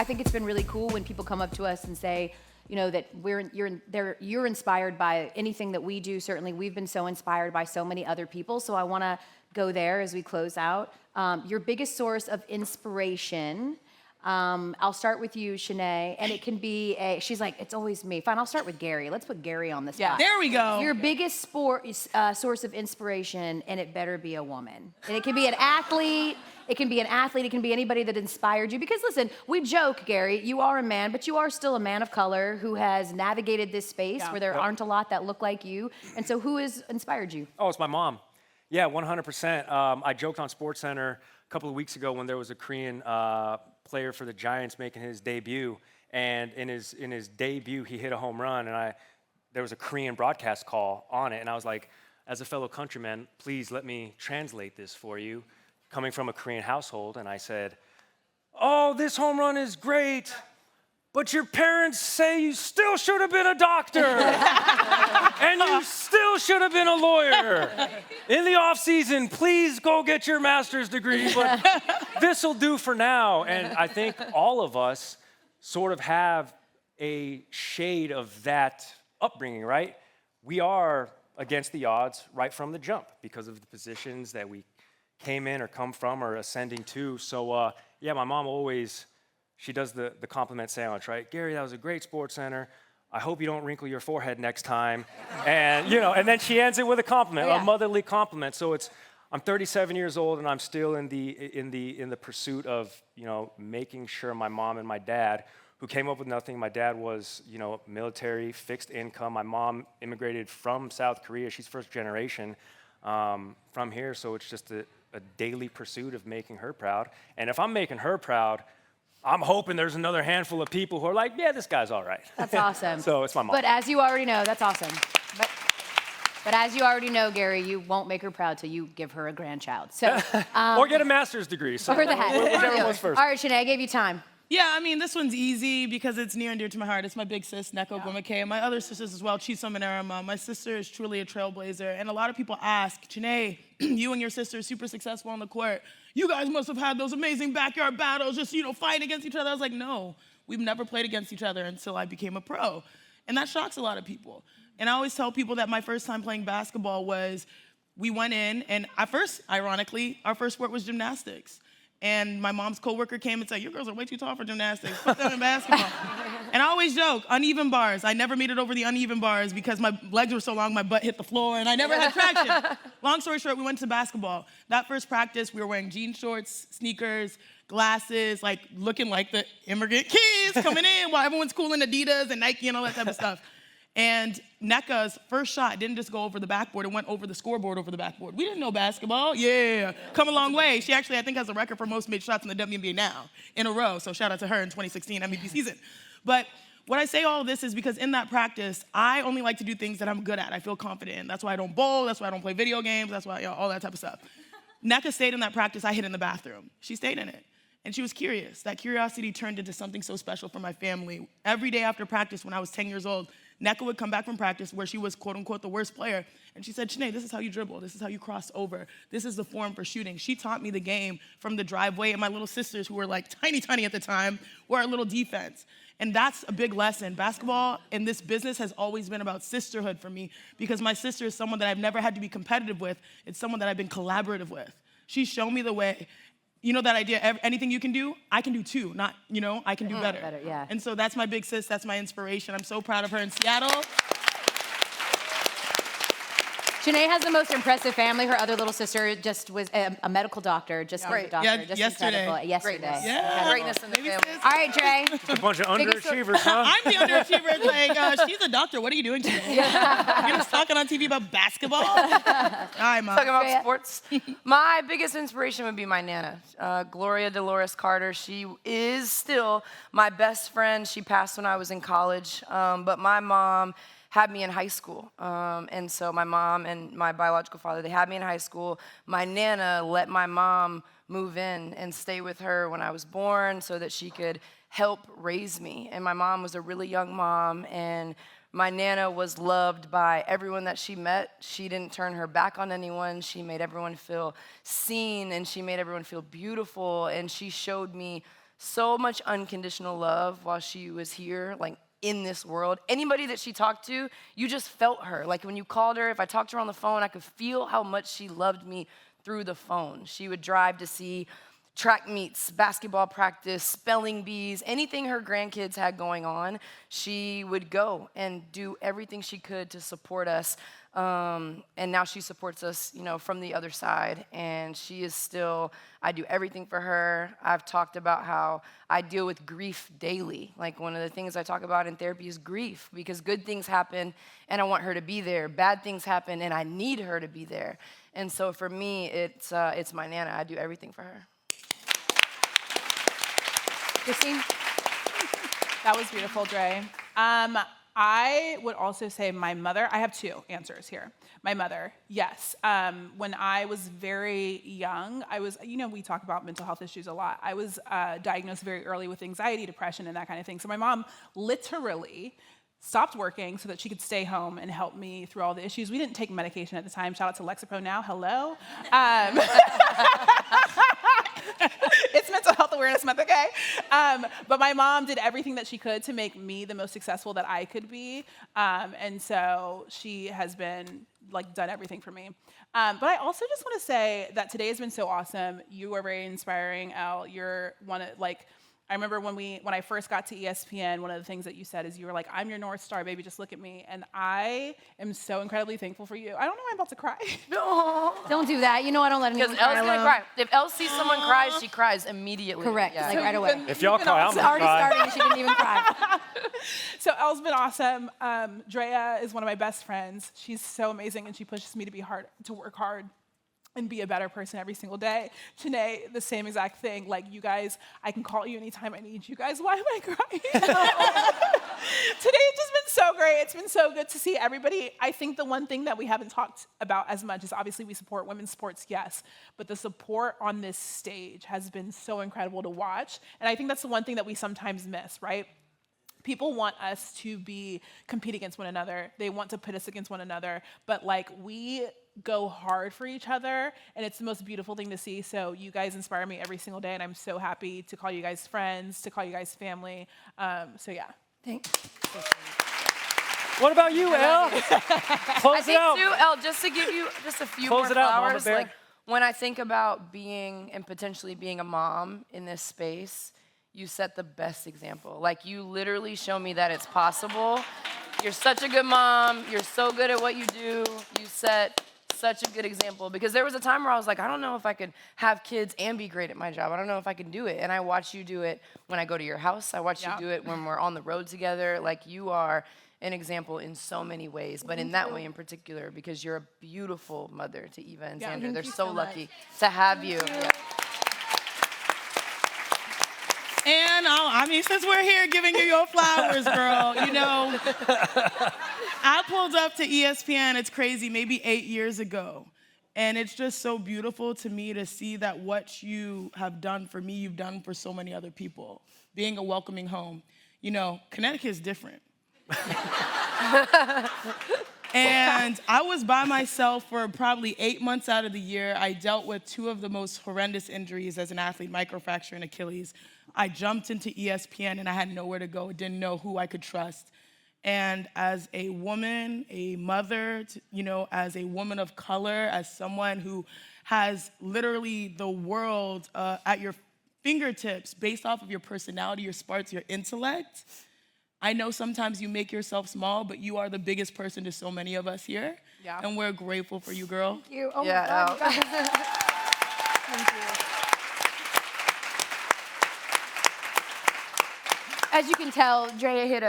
think it's been really cool when people come up to us and say, that you're inspired by anything that we do. Certainly, we've been so inspired by so many other people. So I want to go there as we close out. Your biggest source of inspiration. I'll start with you, Chiney, and it can be she's like, it's always me. Fine, I'll start with Gary. Let's put Gary on the spot. Yeah, there we go. Your biggest source of inspiration, and it better be a woman. And it can be an athlete. It can be anybody that inspired you. Because listen, we joke, Gary, you are a man, but you are still a man of color who has navigated this space where there aren't a lot that look like you. And so who has inspired you? Oh, it's my mom. Yeah, 100%. I joked on SportsCenter a couple of weeks ago when there was a Korean player for the Giants making his debut, and in his debut he hit a home run, and there was a Korean broadcast call on it, and I was like, as a fellow countryman, please let me translate this for you, coming from a Korean household, and I said, oh, this home run is great, but your parents say you still should have been a doctor, and you still should have been a lawyer. In the off season, please go get your master's degree, but this'll do for now. And I think all of us sort of have a shade of that upbringing, right? We are against the odds right from the jump because of the positions that we came in or come from or ascending to. So yeah, my mom always, she does the compliment sandwich, right? Gary, that was a great SportsCenter. I hope you don't wrinkle your forehead next time. And and then she ends it with a compliment, a motherly compliment. So I'm 37 years old and I'm still in the pursuit of, making sure my mom and my dad, who came up with nothing. My dad was, military, fixed income. My mom immigrated from South Korea. She's first generation from here. So it's just a daily pursuit of making her proud. And if I'm making her proud, I'm hoping there's another handful of people who are like, yeah, this guy's all right. That's awesome. So it's my mom. But as you already know, that's awesome. But as you already know, Gary, you won't make her proud till you give her a grandchild. So or get a master's degree. So or that. whichever was first. All right, Chiney, I gave you time. Yeah, I mean, this one's easy because it's near and dear to my heart. It's my big sis, Chiney Ogwumike, and my other sisters as well, Chisom and Arama. My sister is truly a trailblazer, and a lot of people ask, Chiney, you and your sister are super successful on the court. You guys must have had those amazing backyard battles, just, fighting against each other. I was like, no, we've never played against each other until I became a pro. And that shocks a lot of people. And I always tell people that my first time playing basketball was, we went in, and at first, ironically, our first sport was gymnastics. And my mom's coworker came and said, you girls are way too tall for gymnastics. Put them in basketball. And I always joke, uneven bars. I never made it over the uneven bars because my legs were so long, my butt hit the floor, and I never had traction. Long story short, we went to basketball. That first practice, we were wearing jean shorts, sneakers, glasses, looking like the immigrant kids coming in while everyone's cool in Adidas and Nike and all that type of stuff. And Nneka's first shot didn't just go over the backboard, it went over the scoreboard over the backboard. We didn't know basketball. Yeah, come a long way. She actually, I think, has a record for most made shots in the WNBA now in a row. So shout out to her in 2016 MVP season. But what I say all of this is because in that practice, I only like to do things that I'm good at. I feel confident in. That's why I don't bowl. That's why I don't play video games. That's why, all that type of stuff. Nneka stayed in that practice. I hid in the bathroom. She stayed in it. And she was curious. That curiosity turned into something so special for my family. Every day after practice when I was 10 years old, Nneka would come back from practice where she was, quote unquote, the worst player. And she said, Chiney, this is how you dribble. This is how you cross over. This is the form for shooting. She taught me the game from the driveway. And my little sisters, who were tiny at the time, were our little defense. And that's a big lesson. Basketball in this business has always been about sisterhood for me because my sister is someone that I've never had to be competitive with. It's someone that I've been collaborative with. She's shown me the way. You know that idea, anything you can do, I can do too, not, I can do better. Yeah. And so that's my big sis, that's my inspiration. I'm so proud of her in Seattle. Chiney has the most impressive family. Her other little sister just was a medical doctor, just was a doctor. Yeah, just yesterday. Incredible. Yesterday. Yeah. Greatness in the family. All right, Trey. Just a bunch of underachievers, huh? I'm the underachiever. It's she's a doctor. What are you doing today? You're just talking on TV about basketball? Hi, Mom. Talking about sports. My biggest inspiration would be my Nana, Gloria Dolores Carter. She is still my best friend. She passed when I was in college, but my mom had me in high school. And so my mom and my biological father, they had me in high school. My Nana let my mom move in and stay with her when I was born so that she could help raise me. And my mom was a really young mom, and my Nana was loved by everyone that she met. She didn't turn her back on anyone. She made everyone feel seen, and she made everyone feel beautiful, and she showed me so much unconditional love while she was here, like in this world. Anybody that she talked to, you just felt her. Like when you called her, if I talked to her on the phone, I could feel how much she loved me through the phone. She would drive to see track meets, basketball practice, spelling bees, anything her grandkids had going on, she would go and do everything she could to support us. And now she supports us, you know, from the other side. And she is still, I do everything for her. I've talked about how I deal with grief daily. Like one of the things I talk about in therapy is grief, because good things happen and I want her to be there. Bad things happen and I need her to be there. And so for me, it's my Nana. I do everything for her. Christine? That was beautiful, Dre. I would also say my mother. I have two answers here. My mother, yes. When I was very young, I was, you know, we talk about mental health issues a lot. I was diagnosed very early with anxiety, depression, and that kind of thing. So my mom literally stopped working so that she could stay home and help me through all the issues. We didn't take medication at the time. Shout out to Lexapro now. Hello. It's Mental Health Awareness Month, okay? But my mom did everything that she could to make me the most successful that I could be. And so she has been, like, done everything for me. But I also just want to say that today has been so awesome. You are very inspiring, Elle. You're one of, like, I remember when I first got to ESPN, one of the things that you said is you were like, I'm your North Star, baby, just look at me. And I am so incredibly thankful for you. I don't know why I'm about to cry. No. Don't do that. You know I don't let anyone Because cry Elle's gonna alone. cry. If Elle sees someone cry, she cries immediately. Correct. Yeah. Like right away. If y'all cry, I'm It's gonna already cry. starting and she didn't even cry. So Elle's been awesome. Drea is one of my best friends. She's so amazing and she pushes me to work hard and be a better person every single day. Chiney, the same exact thing. Like, you guys, I can call you anytime I need you guys. Why am I crying? Today it's just been so great. It's been so good to see everybody. I think the one thing that we haven't talked about as much is obviously we support women's sports, yes, but the support on this stage has been so incredible to watch. And I think that's the one thing that we sometimes miss, right? People want us to compete against one another. They want to pit us against one another, but like we go hard for each other, and it's the most beautiful thing to see. So you guys inspire me every single day, and I'm so happy to call you guys friends, to call you guys family. So yeah. Thanks. What about you, Elle? I Close it think out. too, Elle, just to give you just a few Close more it out, Mama flowers, Bear. like when I think about being and potentially being a mom in this space, you set the best example. Like, you literally show me that it's possible. You're such a good mom. You're so good at what you do. You set such a good example, because there was a time where I was like, I don't know if I could have kids and be great at my job. I don't know if I can do it. And I watch you do it when I go to your house. I watch you do it when we're on the road together. Like, you are an example in so many ways, but in that way in particular, because you're a beautiful mother to Eva and Xander. They're so lucky to have you. Yeah. And since we're here giving you your flowers, girl, you know, I pulled up to ESPN, it's crazy, maybe 8 years ago. And it's just so beautiful to me to see that what you have done for me, you've done for so many other people. Being a welcoming home. You know, Connecticut is different. And I was by myself for probably 8 months out of the year. I dealt with two of the most horrendous injuries as an athlete, microfracture and Achilles. I jumped into ESPN and I had nowhere to go. Didn't know who I could trust. And as a woman, a mother, you know, as a woman of color, as someone who has literally the world at your fingertips based off of your personality, your smarts, your intellect, I know sometimes you make yourself small, but you are the biggest person to so many of us here. Yeah. And we're grateful for you, girl. Thank you. Oh Yeah, my God. Thank you. As you can tell, Drea hit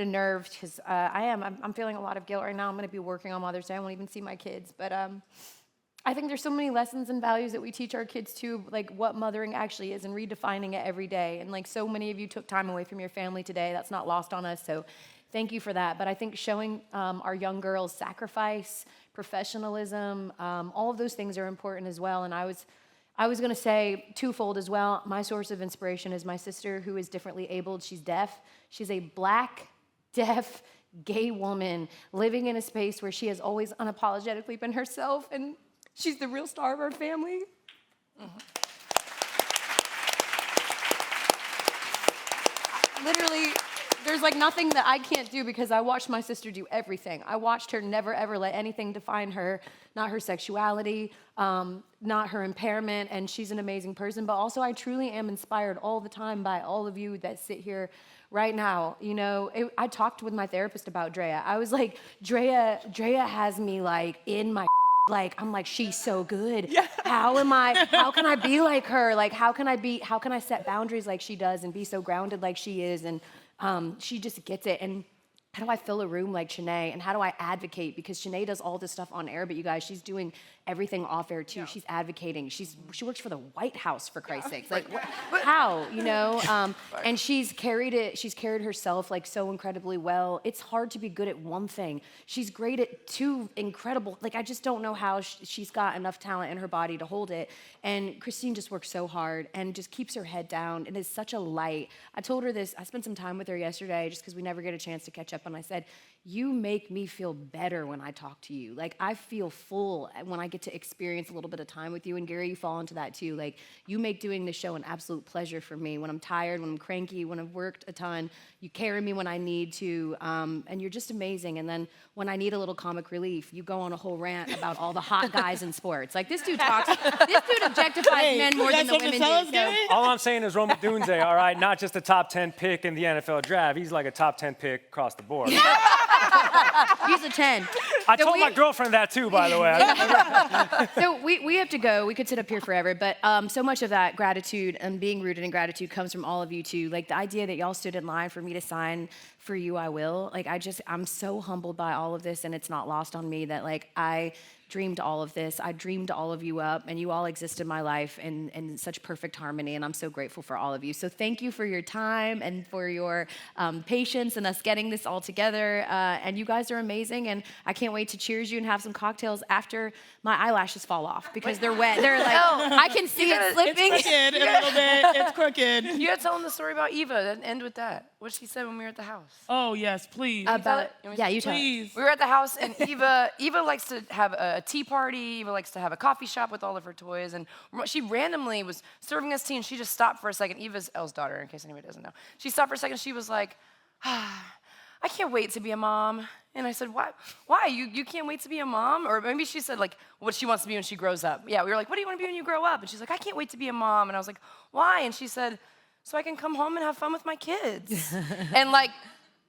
a nerve because I'm feeling a lot of guilt right now. I'm going to be working on Mother's Day. I won't even see my kids, but I think there's so many lessons and values that we teach our kids too, like what mothering actually is and redefining it every day. And like so many of you took time away from your family today. That's not lost on us. So thank you for that. But I think showing our young girls sacrifice, professionalism, all of those things are important as well. And I was going to say twofold as well. My source of inspiration is my sister, who is differently abled. She's deaf. She's a Black, deaf, gay woman living in a space where she has always unapologetically been herself, and she's the real star of our family. literally, there's like nothing that I can't do because I watched my sister do everything. I watched her never ever let anything define her, not her sexuality, not her impairment, and she's an amazing person. But also, I truly am inspired all the time by all of you that sit here right now. You know, I talked with my therapist about Drea. I was like, Drea has me like in my like, I'm like, she's so good. Yeah. How can I be like her? Like, how can I set boundaries like she does and be so grounded like she is? And she just gets it. And how do I fill a room like Chiney? And how do I advocate? Because Chiney does all this stuff on air, but you guys, she's doing everything off air too. Yeah. She's advocating. She works for the White House, for Christ's sakes. Like, how, you know? And she's carried herself like so incredibly well. It's hard to be good at one thing. She's great at two incredible, like I just don't know how she's got enough talent in her body to hold it. And Christine just works so hard and just keeps her head down and is such a light. I told her this, I spent some time with her yesterday just because we never get a chance to catch up, and I said, you make me feel better when I talk to you. Like, I feel full when I get to experience a little bit of time with you. And Gary, you fall into that too. Like, you make doing this show an absolute pleasure for me. When I'm tired, when I'm cranky, when I've worked a ton, you carry me when I need to, and you're just amazing. And then when I need a little comic relief, you go on a whole rant about all the hot guys in sports. Like, this dude objectifies men more than the women do. So. All I'm saying is Roma Dunze, all right, not just a top 10 pick in the NFL draft. He's like a top 10 pick across the board. He's a 10. I told my girlfriend that too, by the way. So we have to go. We could sit up here forever, but so much of that gratitude and being rooted in gratitude comes from all of you too. Like the idea that y'all stood in line for me to sign For You I Will. Like I'm so humbled by all of this, and it's not lost on me that like I dreamed all of this. I dreamed all of you up, and you all exist in my life in such perfect harmony, and I'm so grateful for all of you. So thank you for your time and for your patience and us getting this all together. And you guys are amazing, and I can't wait to cheers you and have some cocktails after my eyelashes fall off because they're wet. They're like, I can see it slipping. It's crooked a little bit. It's crooked. You gotta tell them the story about Eva and end with that. What she said when we were at the house. Oh, yes, please. About, yeah, you tell it. Please. We were at the house, and Eva likes to have a tea party. Eva likes to have a coffee shop with all of her toys, and she randomly was serving us tea, and she just stopped for a second. Eva's Elle's daughter, in case anybody doesn't know. She stopped for a second. She was like, I can't wait to be a mom. And I said, why? You can't wait to be a mom? Or maybe she said, like, what she wants to be when she grows up. Yeah, we were like, what do you want to be when you grow up? And she's like, I can't wait to be a mom. And I was like, why? And she said, so I can come home and have fun with my kids. And like,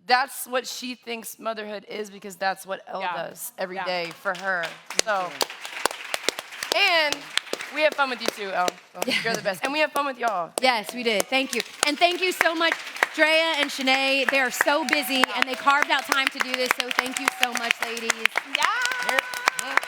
that's what she thinks motherhood is, because that's what Elle does every day for her. So, and we have fun with you too, Elle. So you're the best. And we have fun with y'all. Yes, we did. Thank you. And thank you so much, Drea and Chiney. They are so busy, and they carved out time to do this, so thank you so much, ladies. Yeah.